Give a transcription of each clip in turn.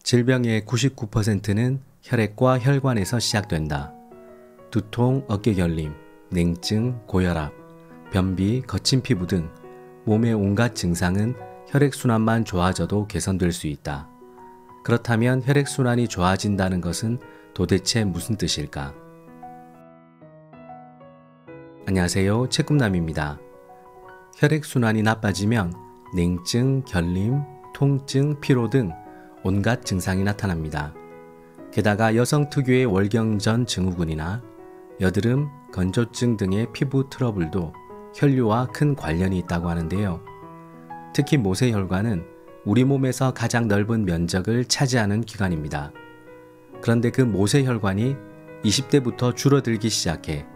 질병의 99%는 혈액과 혈관에서 시작된다. 두통, 어깨 결림, 냉증, 고혈압, 변비, 거친 피부 등 몸의 온갖 증상은 혈액순환만 좋아져도 개선될 수 있다. 그렇다면 혈액순환이 좋아진다는 것은 도대체 무슨 뜻일까? 안녕하세요. 채꿈남입니다. 혈액순환이 나빠지면 냉증, 결림, 통증, 피로 등 온갖 증상이 나타납니다. 게다가 여성 특유의 월경전 증후군이나 여드름, 건조증 등의 피부 트러블도 혈류와 큰 관련이 있다고 하는데요. 특히 모세혈관은 우리 몸에서 가장 넓은 면적을 차지하는 기관입니다. 그런데 그 모세혈관이 20대부터 줄어들기 시작해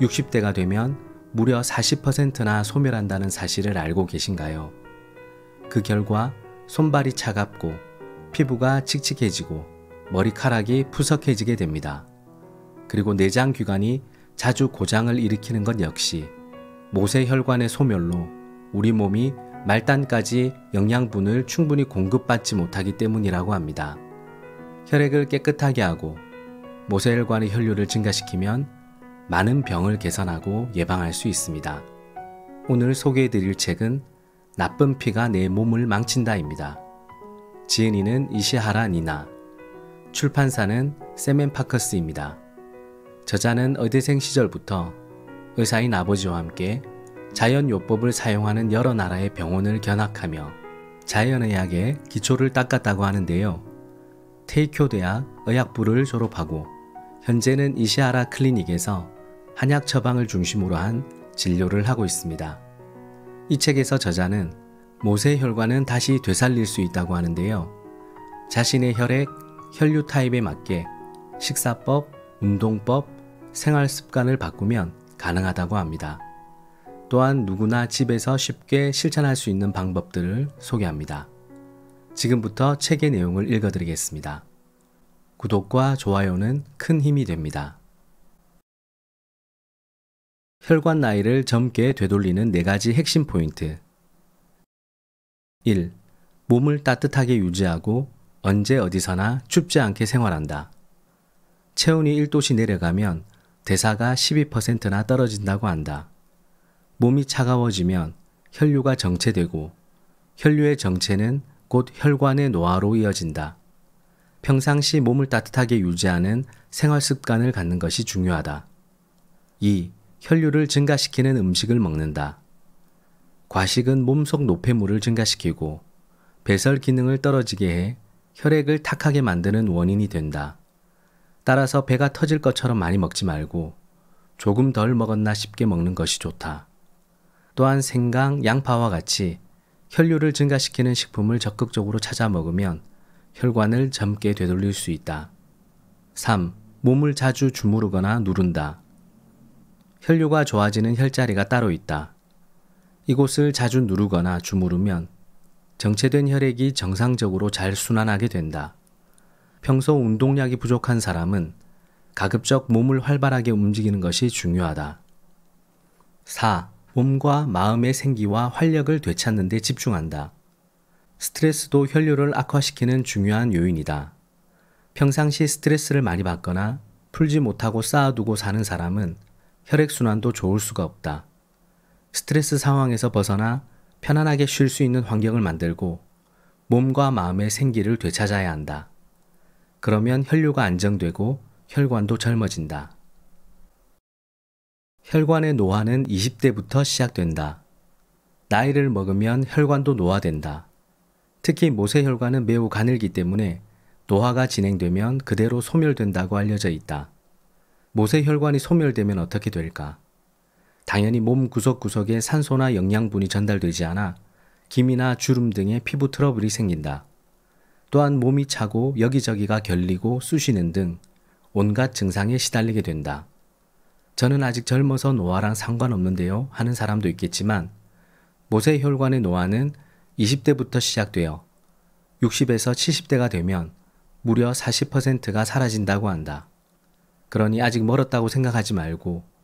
60대가 되면 무려 40%나 소멸한다는 사실을 알고 계신가요? 그 결과 손발이 차갑고 피부가 칙칙해지고 머리카락이 푸석해지게 됩니다. 그리고 내장기관이 자주 고장을 일으키는 것 역시 모세혈관의 소멸로 우리 몸이 말단까지 영양분을 충분히 공급받지 못하기 때문이라고 합니다. 혈액을 깨끗하게 하고 모세혈관의 혈류를 증가시키면 많은 병을 개선하고 예방할 수 있습니다. 오늘 소개해드릴 책은 나쁜 피가 내 몸을 망친다입니다. 지은이는 이시하라 니나, 출판사는 샘앤파커스입니다. 저자는 의대생 시절부터 의사인 아버지와 함께 자연요법을 사용하는 여러 나라의 병원을 견학하며 자연의학의 기초를 닦았다고 하는데요. 테이쿄 대학 의학부를 졸업하고 현재는 이시하라 클리닉에서 한약 처방을 중심으로 한 진료를 하고 있습니다. 이 책에서 저자는 모세혈관은 다시 되살릴 수 있다고 하는데요. 자신의 혈액, 혈류 타입에 맞게 식사법, 운동법, 생활습관을 바꾸면 가능하다고 합니다. 또한 누구나 집에서 쉽게 실천할 수 있는 방법들을 소개합니다. 지금부터 책의 내용을 읽어드리겠습니다. 구독과 좋아요는 큰 힘이 됩니다. 혈관 나이를 젊게 되돌리는 4가지 핵심 포인트. 1. 몸을 따뜻하게 유지하고 언제 어디서나 춥지 않게 생활한다. 체온이 1도씩 내려가면 대사가 12%나 떨어진다고 한다. 몸이 차가워지면 혈류가 정체되고 혈류의 정체는 곧 혈관의 노화로 이어진다. 평상시 몸을 따뜻하게 유지하는 생활 습관을 갖는 것이 중요하다. 2. 혈류를 증가시키는 음식을 먹는다. 과식은 몸속 노폐물을 증가시키고 배설 기능을 떨어지게 해 혈액을 탁하게 만드는 원인이 된다. 따라서 배가 터질 것처럼 많이 먹지 말고 조금 덜 먹었나 싶게 먹는 것이 좋다. 또한 생강, 양파와 같이 혈류를 증가시키는 식품을 적극적으로 찾아 먹으면 혈관을 젊게 되돌릴 수 있다. 3. 몸을 자주 주무르거나 누른다. 혈류가 좋아지는 혈자리가 따로 있다. 이곳을 자주 누르거나 주무르면 정체된 혈액이 정상적으로 잘 순환하게 된다. 평소 운동량이 부족한 사람은 가급적 몸을 활발하게 움직이는 것이 중요하다. 4. 몸과 마음의 생기와 활력을 되찾는 데 집중한다. 스트레스도 혈류를 악화시키는 중요한 요인이다. 평상시 스트레스를 많이 받거나 풀지 못하고 쌓아두고 사는 사람은 혈액순환도 좋을 수가 없다. 스트레스 상황에서 벗어나 편안하게 쉴 수 있는 환경을 만들고 몸과 마음의 생기를 되찾아야 한다. 그러면 혈류가 안정되고 혈관도 젊어진다. 혈관의 노화는 20대부터 시작된다. 나이를 먹으면 혈관도 노화된다. 특히 모세혈관은 매우 가늘기 때문에 노화가 진행되면 그대로 소멸된다고 알려져 있다. 모세혈관이 소멸되면 어떻게 될까? 당연히 몸 구석구석에 산소나 영양분이 전달되지 않아 기미나 주름 등의 피부 트러블이 생긴다. 또한 몸이 차고 여기저기가 결리고 쑤시는 등 온갖 증상에 시달리게 된다. 저는 아직 젊어서 노화랑 상관없는데요 하는 사람도 있겠지만 모세혈관의 노화는 20대부터 시작되어 60에서 70대가 되면 무려 40%가 사라진다고 한다. 그러니 아직 멀었다고 생각하지 말고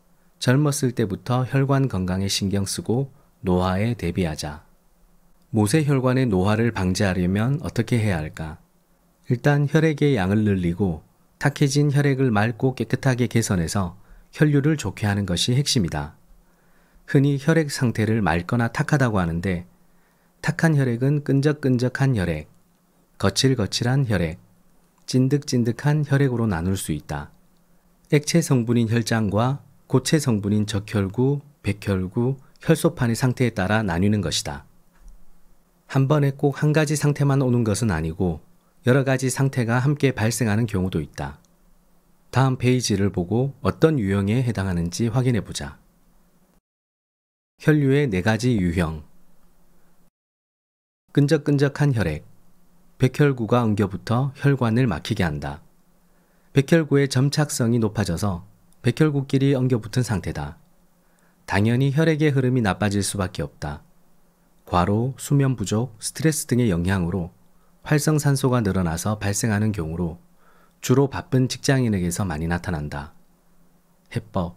젊었을 때부터 혈관 건강에 신경 쓰고 노화에 대비하자. 모세혈관의 노화를 방지하려면 어떻게 해야 할까? 일단 혈액의 양을 늘리고 탁해진 혈액을 맑고 깨끗하게 개선해서 혈류를 좋게 하는 것이 핵심이다. 흔히 혈액 상태를 맑거나 탁하다고 하는데 탁한 혈액은 끈적끈적한 혈액, 거칠거칠한 혈액, 찐득찐득한 혈액으로 나눌 수 있다. 액체 성분인 혈장과 고체 성분인 적혈구, 백혈구, 혈소판의 상태에 따라 나뉘는 것이다. 한 번에 꼭 한 가지 상태만 오는 것은 아니고 여러 가지 상태가 함께 발생하는 경우도 있다. 다음 페이지를 보고 어떤 유형에 해당하는지 확인해 보자. 혈류의 4가지 유형. 끈적끈적한 혈액. 백혈구가 엉겨붙어 혈관을 막히게 한다. 백혈구의 점착성이 높아져서 백혈구끼리 엉겨붙은 상태다. 당연히 혈액의 흐름이 나빠질 수밖에 없다. 과로, 수면 부족, 스트레스 등의 영향으로 활성산소가 늘어나서 발생하는 경우로 주로 바쁜 직장인에게서 많이 나타난다. 해법.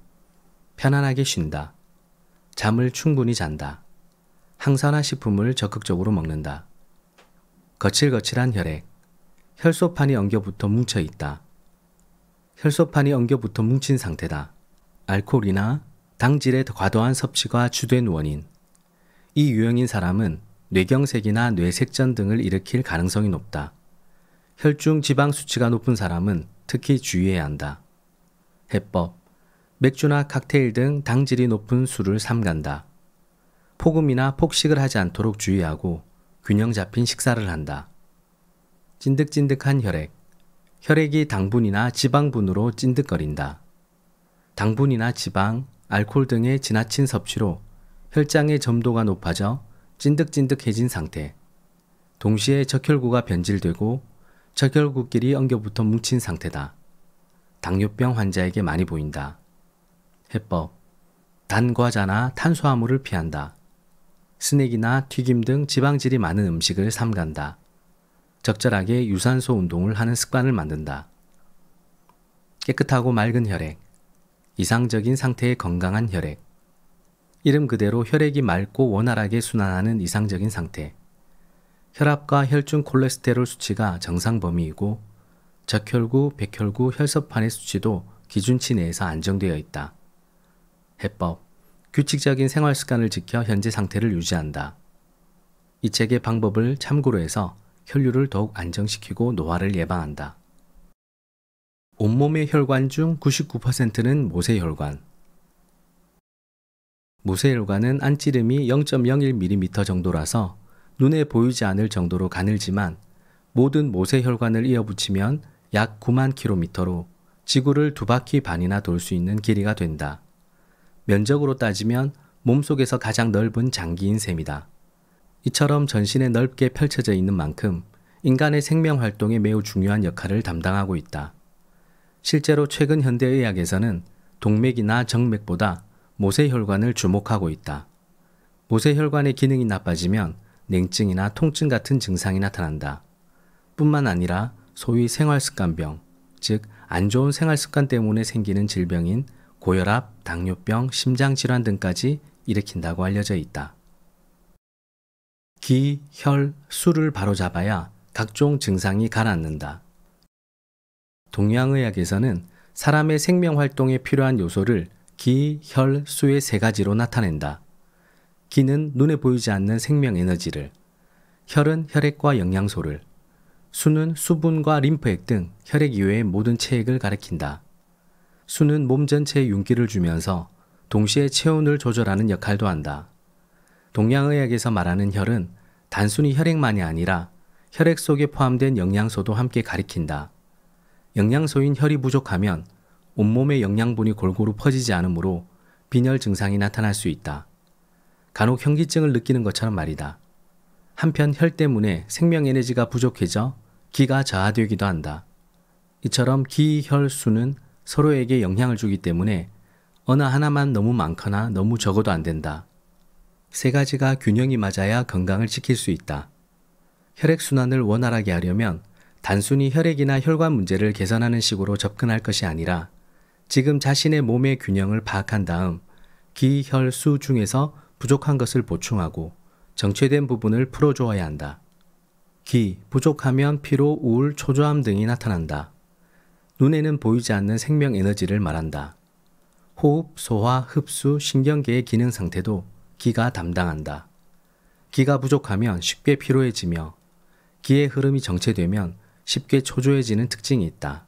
편안하게 쉰다. 잠을 충분히 잔다. 항산화 식품을 적극적으로 먹는다. 거칠거칠한 혈액. 혈소판이 엉겨붙어 뭉쳐 있다. 혈소판이 엉겨붙어 뭉친 상태다. 알코올이나 당질의 과도한 섭취가 주된 원인. 이 유형인 사람은 뇌경색이나 뇌색전 등을 일으킬 가능성이 높다. 혈중 지방 수치가 높은 사람은 특히 주의해야 한다. 해법. 맥주나 칵테일 등 당질이 높은 술을 삼간다. 폭음이나 폭식을 하지 않도록 주의하고 균형 잡힌 식사를 한다. 찐득찐득한 혈액. 혈액이 당분이나 지방분으로 찐득거린다. 당분이나 지방, 알코올 등의 지나친 섭취로 혈장의 점도가 높아져 찐득찐득해진 상태. 동시에 적혈구가 변질되고 적혈구끼리 엉겨붙어 뭉친 상태다. 당뇨병 환자에게 많이 보인다. 해법. 단 과자나 탄수화물을 피한다. 스낵이나 튀김 등 지방질이 많은 음식을 삼간다. 적절하게 유산소 운동을 하는 습관을 만든다. 깨끗하고 맑은 혈액. 이상적인 상태의 건강한 혈액. 이름 그대로 혈액이 맑고 원활하게 순환하는 이상적인 상태. 혈압과 혈중 콜레스테롤 수치가 정상 범위이고 적혈구, 백혈구, 혈소판의 수치도 기준치 내에서 안정되어 있다. 해법. 규칙적인 생활 습관을 지켜 현재 상태를 유지한다. 이 책의 방법을 참고로 해서 혈류를 더욱 안정시키고 노화를 예방한다. 온몸의 혈관 중 99%는 모세혈관. 모세혈관은 안찌름이 0.01mm 정도라서 눈에 보이지 않을 정도로 가늘지만 모든 모세혈관을 이어붙이면 약 9만 km로 지구를 2바퀴 반이나 돌 수 있는 길이가 된다. 면적으로 따지면 몸속에서 가장 넓은 장기인 셈이다. 이처럼 전신에 넓게 펼쳐져 있는 만큼 인간의 생명 활동에 매우 중요한 역할을 담당하고 있다. 실제로 최근 현대의학에서는 동맥이나 정맥보다 모세혈관을 주목하고 있다. 모세혈관의 기능이 나빠지면 냉증이나 통증 같은 증상이 나타난다. 뿐만 아니라 소위 생활습관병, 즉 안 좋은 생활습관 때문에 생기는 질병인 고혈압, 당뇨병, 심장질환 등까지 일으킨다고 알려져 있다. 기, 혈, 수를 바로잡아야 각종 증상이 가라앉는다. 동양의학에서는 사람의 생명활동에 필요한 요소를 기, 혈, 수의 3가지로 나타낸다. 기는 눈에 보이지 않는 생명에너지를, 혈은 혈액과 영양소를, 수는 수분과 림프액 등 혈액 이외의 모든 체액을 가리킨다. 수는 몸 전체에 윤기를 주면서 동시에 체온을 조절하는 역할도 한다. 동양의학에서 말하는 혈은 단순히 혈액만이 아니라 혈액 속에 포함된 영양소도 함께 가리킨다. 영양소인 혈이 부족하면 온몸의 영양분이 골고루 퍼지지 않으므로 빈혈 증상이 나타날 수 있다. 간혹 현기증을 느끼는 것처럼 말이다. 한편 혈 때문에 생명 에너지가 부족해져 기가 저하되기도 한다. 이처럼 기, 혈, 수는 서로에게 영향을 주기 때문에 어느 하나만 너무 많거나 너무 적어도 안 된다. 3가지가 균형이 맞아야 건강을 지킬 수 있다. 혈액순환을 원활하게 하려면 단순히 혈액이나 혈관 문제를 개선하는 식으로 접근할 것이 아니라 지금 자신의 몸의 균형을 파악한 다음 기, 혈, 수 중에서 부족한 것을 보충하고 정체된 부분을 풀어주어야 한다. 기, 부족하면 피로, 우울, 초조함 등이 나타난다. 눈에는 보이지 않는 생명 에너지를 말한다. 호흡, 소화, 흡수, 신경계의 기능 상태도 기가 담당한다. 기가 부족하면 쉽게 피로해지며 기의 흐름이 정체되면 쉽게 초조해지는 특징이 있다.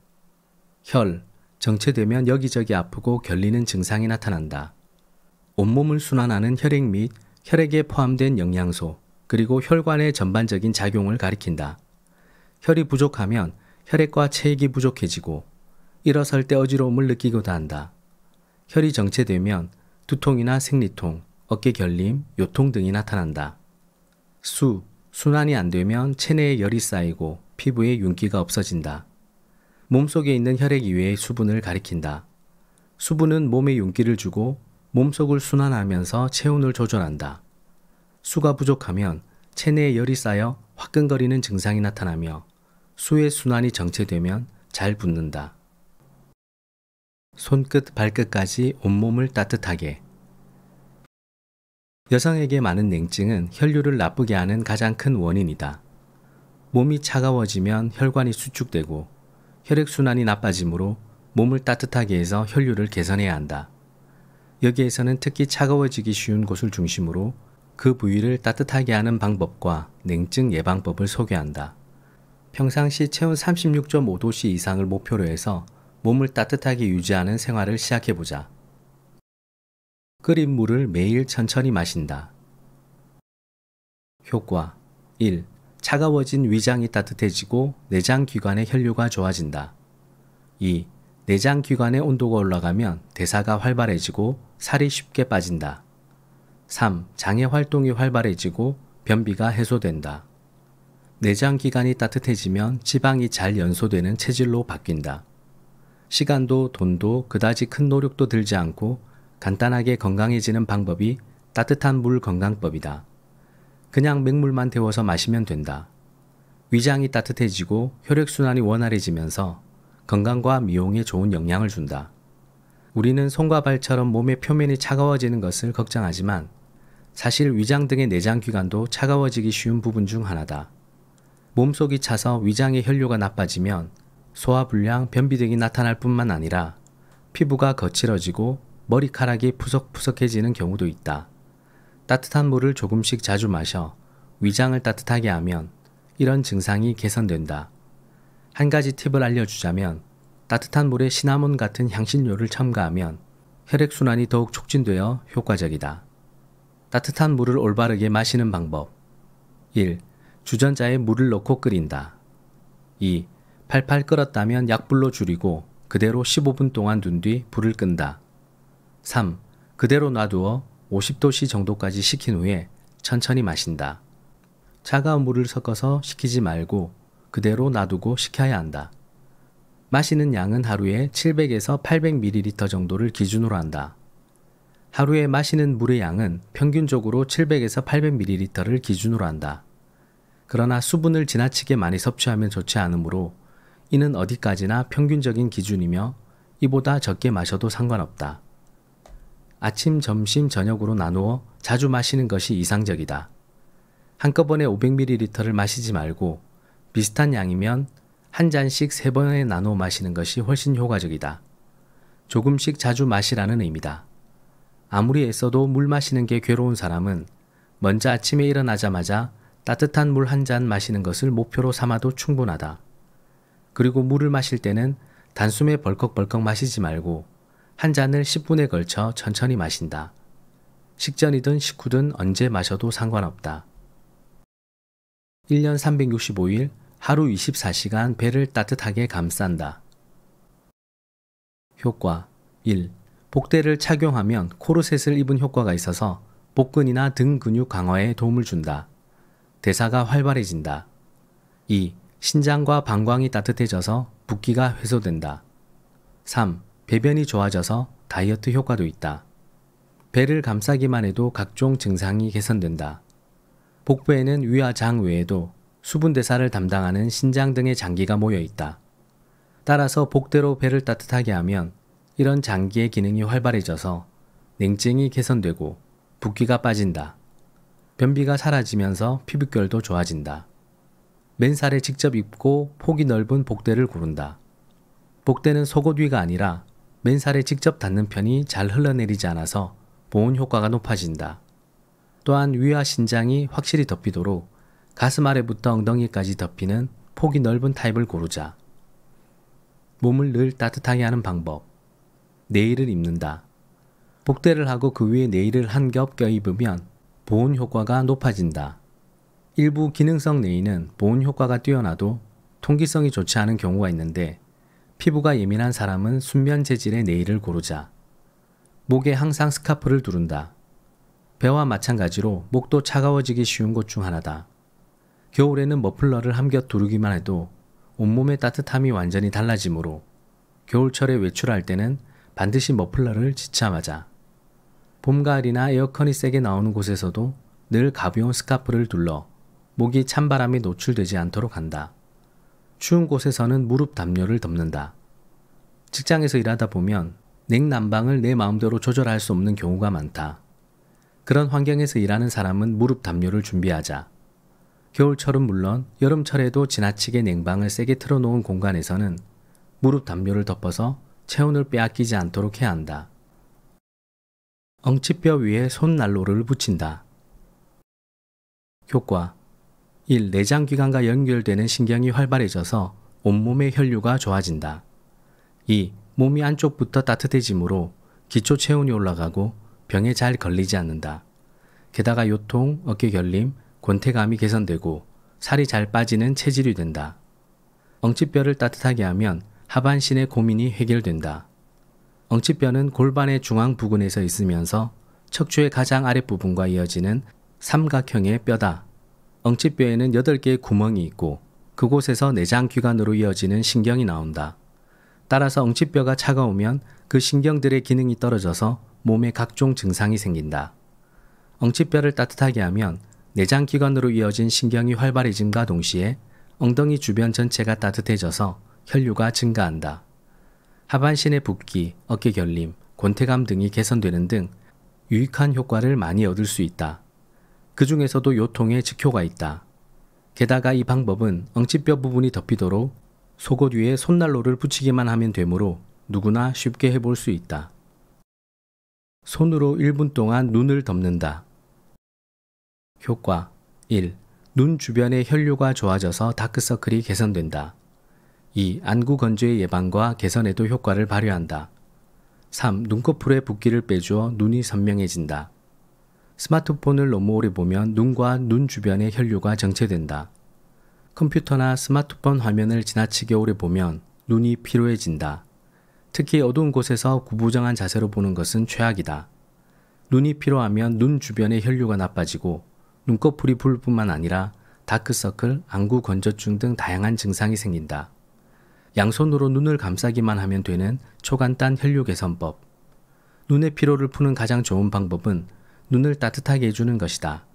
혈, 정체되면 여기저기 아프고 결리는 증상이 나타난다. 온몸을 순환하는 혈액 및 혈액에 포함된 영양소, 그리고 혈관의 전반적인 작용을 가리킨다. 혈이 부족하면 혈액과 체액이 부족해지고 일어설 때 어지러움을 느끼기도 한다. 혈이 정체되면 두통이나 생리통, 어깨 결림, 요통 등이 나타난다. 수, 순환이 안 되면 체내에 열이 쌓이고 피부에 윤기가 없어진다. 몸속에 있는 혈액 이외의 수분을 가리킨다. 수분은 몸에 윤기를 주고 몸속을 순환하면서 체온을 조절한다. 수가 부족하면 체내에 열이 쌓여 화끈거리는 증상이 나타나며 수의 순환이 정체되면 잘 붓는다. 손끝 발끝까지 온몸을 따뜻하게. 여성에게 많은 냉증은 혈류를 나쁘게 하는 가장 큰 원인이다. 몸이 차가워지면 혈관이 수축되고 혈액순환이 나빠지므로 몸을 따뜻하게 해서 혈류를 개선해야 한다. 여기에서는 특히 차가워지기 쉬운 곳을 중심으로 그 부위를 따뜻하게 하는 방법과 냉증 예방법을 소개한다. 평상시 체온 36.5도씨 이상을 목표로 해서 몸을 따뜻하게 유지하는 생활을 시작해보자. 끓인 물을 매일 천천히 마신다. 효과 1. 차가워진 위장이 따뜻해지고 내장기관의 혈류가 좋아진다. 2. 내장기관의 온도가 올라가면 대사가 활발해지고 살이 쉽게 빠진다. 3. 장의 활동이 활발해지고 변비가 해소된다. 내장기관이 따뜻해지면 지방이 잘 연소되는 체질로 바뀐다. 시간도 돈도 그다지 큰 노력도 들지 않고 간단하게 건강해지는 방법이 따뜻한 물 건강법이다. 그냥 맹물만 데워서 마시면 된다. 위장이 따뜻해지고 혈액순환이 원활해지면서 건강과 미용에 좋은 영향을 준다. 우리는 손과 발처럼 몸의 표면이 차가워지는 것을 걱정하지만 사실 위장 등의 내장기관도 차가워지기 쉬운 부분 중 하나다. 몸속이 차서 위장의 혈류가 나빠지면 소화불량, 변비 등이 나타날 뿐만 아니라 피부가 거칠어지고 머리카락이 푸석푸석해지는 경우도 있다. 따뜻한 물을 조금씩 자주 마셔 위장을 따뜻하게 하면 이런 증상이 개선된다. 한 가지 팁을 알려주자면 따뜻한 물에 시나몬 같은 향신료를 첨가하면 혈액순환이 더욱 촉진되어 효과적이다. 따뜻한 물을 올바르게 마시는 방법 1. 주전자에 물을 넣고 끓인다. 2. 팔팔 끓었다면 약불로 줄이고 그대로 15분 동안 둔 뒤 불을 끈다. 3. 그대로 놔두어 50도씨 정도까지 식힌 후에 천천히 마신다. 차가운 물을 섞어서 식히지 말고 그대로 놔두고 식혀야 한다. 마시는 양은 하루에 700에서 800ml 정도를 기준으로 한다. 하루에 마시는 물의 양은 평균적으로 700에서 800ml를 기준으로 한다. 그러나 수분을 지나치게 많이 섭취하면 좋지 않으므로 이는 어디까지나 평균적인 기준이며 이보다 적게 마셔도 상관없다. 아침, 점심, 저녁으로 나누어 자주 마시는 것이 이상적이다. 한꺼번에 500ml를 마시지 말고 비슷한 양이면 한 잔씩 3번에 나누어 마시는 것이 훨씬 효과적이다. 조금씩 자주 마시라는 의미다. 아무리 애써도 물 마시는 게 괴로운 사람은 먼저 아침에 일어나자마자 따뜻한 물 한 잔 마시는 것을 목표로 삼아도 충분하다. 그리고 물을 마실 때는 단숨에 벌컥벌컥 마시지 말고 한 잔을 10분에 걸쳐 천천히 마신다. 식전이든 식후든 언제 마셔도 상관없다. 1년 365일 하루 24시간 배를 따뜻하게 감싼다. 효과 1. 복대를 착용하면 코르셋을 입은 효과가 있어서 복근이나 등 근육 강화에 도움을 준다. 대사가 활발해진다. 2. 신장과 방광이 따뜻해져서 붓기가 해소된다. 3. 배변이 좋아져서 다이어트 효과도 있다. 배를 감싸기만 해도 각종 증상이 개선된다. 복부에는 위와 장 외에도 수분 대사를 담당하는 신장 등의 장기가 모여 있다. 따라서 복대로 배를 따뜻하게 하면 이런 장기의 기능이 활발해져서 냉증이 개선되고 붓기가 빠진다. 변비가 사라지면서 피부결도 좋아진다. 맨살에 직접 입고 폭이 넓은 복대를 고른다. 복대는 속옷 위가 아니라 맨살에 직접 닿는 편이 잘 흘러내리지 않아서 보온 효과가 높아진다. 또한 위와 신장이 확실히 덮이도록 가슴 아래부터 엉덩이까지 덮이는 폭이 넓은 타입을 고르자. 몸을 늘 따뜻하게 하는 방법. 네일을 입는다. 복대를 하고 그 위에 네일을 한 겹 껴입으면 보온 효과가 높아진다. 일부 기능성 네일은 보온 효과가 뛰어나도 통기성이 좋지 않은 경우가 있는데 피부가 예민한 사람은 순면 재질의 네일을 고르자. 목에 항상 스카프를 두른다. 배와 마찬가지로 목도 차가워지기 쉬운 곳 중 하나다. 겨울에는 머플러를 함겨 두르기만 해도 온몸의 따뜻함이 완전히 달라지므로 겨울철에 외출할 때는 반드시 머플러를 지참하자. 봄, 가을이나 에어컨이 세게 나오는 곳에서도 늘 가벼운 스카프를 둘러 목이 찬바람에 노출되지 않도록 한다. 추운 곳에서는 무릎 담요를 덮는다. 직장에서 일하다 보면 냉난방을 내 마음대로 조절할 수 없는 경우가 많다. 그런 환경에서 일하는 사람은 무릎 담요를 준비하자. 겨울철은 물론 여름철에도 지나치게 냉방을 세게 틀어놓은 공간에서는 무릎 담요를 덮어서 체온을 빼앗기지 않도록 해야 한다. 엉치뼈 위에 손난로를 붙인다. 효과 1. 내장기관과 연결되는 신경이 활발해져서 온몸의 혈류가 좋아진다. 2. 몸이 안쪽부터 따뜻해지므로 기초 체온이 올라가고 병에 잘 걸리지 않는다. 게다가 요통, 어깨 결림, 권태감이 개선되고 살이 잘 빠지는 체질이 된다. 엉치뼈를 따뜻하게 하면 하반신의 고민이 해결된다. 엉치뼈는 골반의 중앙 부근에서 있으면서 척추의 가장 아랫부분과 이어지는 삼각형의 뼈다. 엉치뼈에는 8개의 구멍이 있고 그곳에서 내장기관으로 이어지는 신경이 나온다. 따라서 엉치뼈가 차가우면 그 신경들의 기능이 떨어져서 몸에 각종 증상이 생긴다. 엉치뼈를 따뜻하게 하면 내장기관으로 이어진 신경이 활발해짐과 동시에 엉덩이 주변 전체가 따뜻해져서 혈류가 증가한다. 하반신의 붓기, 어깨 결림, 권태감 등이 개선되는 등 유익한 효과를 많이 얻을 수 있다. 그 중에서도 요통에 즉효가 있다. 게다가 이 방법은 엉치뼈 부분이 덮이도록 속옷 위에 손난로를 붙이기만 하면 되므로 누구나 쉽게 해볼 수 있다. 손으로 1분 동안 눈을 덮는다. 효과 1. 눈 주변의 혈류가 좋아져서 다크서클이 개선된다. 2. 안구 건조의 예방과 개선에도 효과를 발휘한다. 3. 눈꺼풀의 붓기를 빼주어 눈이 선명해진다. 스마트폰을 너무 오래 보면 눈과 눈 주변의 혈류가 정체된다. 컴퓨터나 스마트폰 화면을 지나치게 오래 보면 눈이 피로해진다. 특히 어두운 곳에서 구부정한 자세로 보는 것은 최악이다. 눈이 피로하면 눈 주변의 혈류가 나빠지고 눈꺼풀이 부을 뿐만 아니라 다크서클, 안구 건조증 등 다양한 증상이 생긴다. 양손으로 눈을 감싸기만 하면 되는 초간단 혈류 개선법. 눈의 피로를 푸는 가장 좋은 방법은 눈을 따뜻하게 해주는 것이다.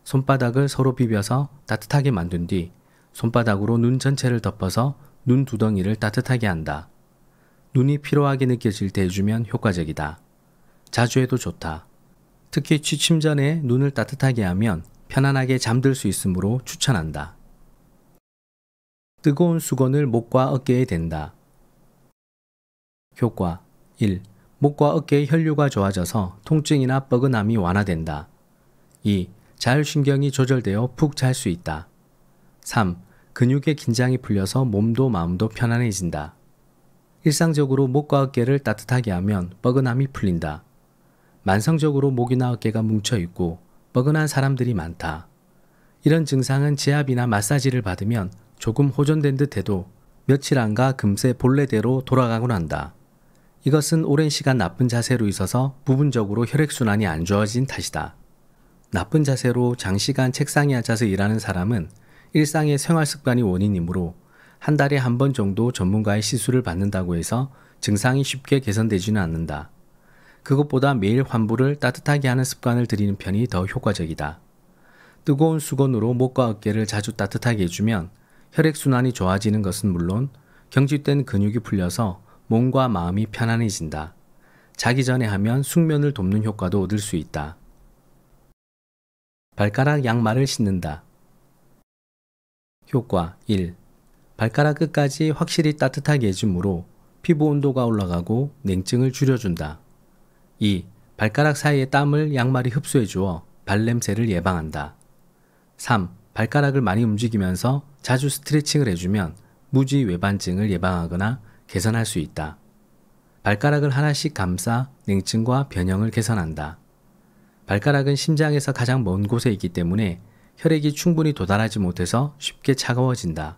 손바닥을 서로 비벼서 따뜻하게 만든 뒤 손바닥으로 눈 전체를 덮어서 눈 두덩이를 따뜻하게 한다. 눈이 피로하게 느껴질 때 해주면 효과적이다. 자주 해도 좋다. 특히 취침 전에 눈을 따뜻하게 하면 편안하게 잠들 수 있으므로 추천한다. 뜨거운 수건을 목과 어깨에 댄다. 효과 1. 목과 어깨의 혈류가 좋아져서 통증이나 뻐근함이 완화된다. 2. 자율신경이 조절되어 푹 잘 수 있다. 3. 근육의 긴장이 풀려서 몸도 마음도 편안해진다. 일상적으로 목과 어깨를 따뜻하게 하면 뻐근함이 풀린다. 만성적으로 목이나 어깨가 뭉쳐있고 뻐근한 사람들이 많다. 이런 증상은 지압이나 마사지를 받으면 조금 호전된 듯 해도 며칠 안가 금세 본래대로 돌아가곤 한다. 이것은 오랜 시간 나쁜 자세로 있어서 부분적으로 혈액순환이 안 좋아진 탓이다. 나쁜 자세로 장시간 책상에 앉아서 일하는 사람은 일상의 생활습관이 원인이므로 한 달에 한 번 정도 전문가의 시술을 받는다고 해서 증상이 쉽게 개선되지는 않는다. 그것보다 매일 환부를 따뜻하게 하는 습관을 들이는 편이 더 효과적이다. 뜨거운 수건으로 목과 어깨를 자주 따뜻하게 해주면 혈액순환이 좋아지는 것은 물론 경직된 근육이 풀려서 몸과 마음이 편안해진다. 자기 전에 하면 숙면을 돕는 효과도 얻을 수 있다. 발가락 양말을 신는다. 효과 1. 발가락 끝까지 확실히 따뜻하게 해주므로 피부 온도가 올라가고 냉증을 줄여준다. 2. 발가락 사이의 땀을 양말이 흡수해 주어 발냄새를 예방한다. 3. 발가락을 많이 움직이면서 자주 스트레칭을 해주면 무지 외반증을 예방하거나 개선할 수 있다. 발가락을 하나씩 감싸 냉증과 변형을 개선한다. 발가락은 심장에서 가장 먼 곳에 있기 때문에 혈액이 충분히 도달하지 못해서 쉽게 차가워진다.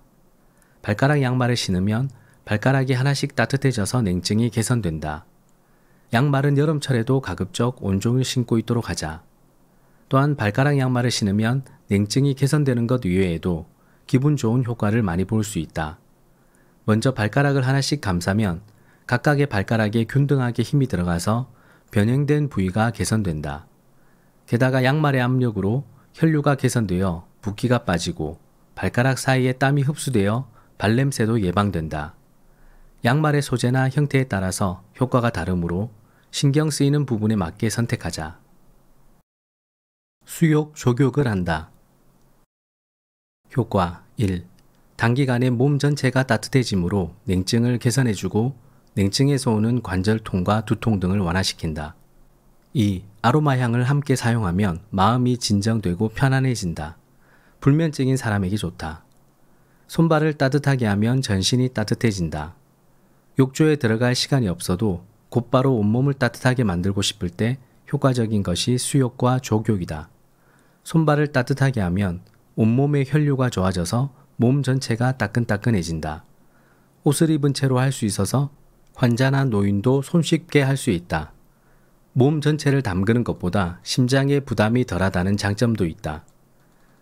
발가락 양말을 신으면 발가락이 하나씩 따뜻해져서 냉증이 개선된다. 양말은 여름철에도 가급적 온종일 신고 있도록 하자. 또한 발가락 양말을 신으면 냉증이 개선되는 것 이외에도 기분 좋은 효과를 많이 볼 수 있다. 먼저 발가락을 하나씩 감싸면 각각의 발가락에 균등하게 힘이 들어가서 변형된 부위가 개선된다. 게다가 양말의 압력으로 혈류가 개선되어 붓기가 빠지고 발가락 사이에 땀이 흡수되어 발냄새도 예방된다. 양말의 소재나 형태에 따라서 효과가 다르므로 신경 쓰이는 부분에 맞게 선택하자. 수욕 조격을 한다. 효과 1. 단기간에 몸 전체가 따뜻해지므로 냉증을 개선해주고 냉증에서 오는 관절통과 두통 등을 완화시킨다. 2. 아로마 향을 함께 사용하면 마음이 진정되고 편안해진다. 불면증인 사람에게 좋다. 손발을 따뜻하게 하면 전신이 따뜻해진다. 욕조에 들어갈 시간이 없어도 곧바로 온몸을 따뜻하게 만들고 싶을 때 효과적인 것이 수욕과 족욕이다. 손발을 따뜻하게 하면 온몸의 혈류가 좋아져서 몸 전체가 따끈따끈해진다. 옷을 입은 채로 할 수 있어서 환자나 노인도 손쉽게 할 수 있다. 몸 전체를 담그는 것보다 심장에 부담이 덜하다는 장점도 있다.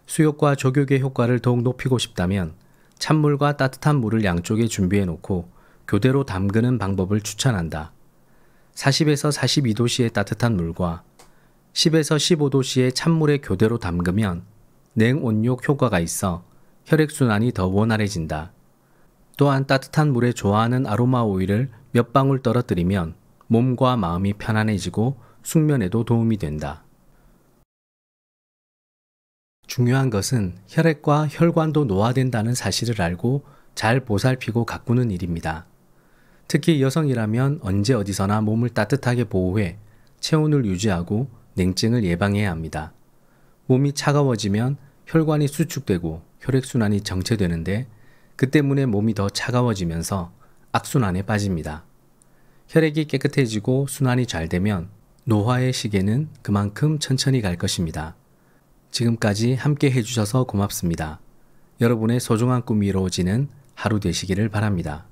수욕과 족욕의 효과를 더욱 높이고 싶다면 찬물과 따뜻한 물을 양쪽에 준비해 놓고 교대로 담그는 방법을 추천한다. 40에서 42도씨의 따뜻한 물과 10에서 15도씨의 찬물에 교대로 담그면 냉온욕 효과가 있어 혈액순환이 더 원활해진다. 또한 따뜻한 물에 좋아하는 아로마 오일을 몇 방울 떨어뜨리면 몸과 마음이 편안해지고 숙면에도 도움이 된다. 중요한 것은 혈액과 혈관도 노화된다는 사실을 알고 잘 보살피고 가꾸는 일입니다. 특히 여성이라면 언제 어디서나 몸을 따뜻하게 보호해 체온을 유지하고 냉증을 예방해야 합니다. 몸이 차가워지면 혈관이 수축되고 혈액순환이 정체되는데 그 때문에 몸이 더 차가워지면서 악순환에 빠집니다. 혈액이 깨끗해지고 순환이 잘 되면 노화의 시계는 그만큼 천천히 갈 것입니다. 지금까지 함께 해주셔서 고맙습니다. 여러분의 소중한 꿈이 이루어지는 하루 되시기를 바랍니다.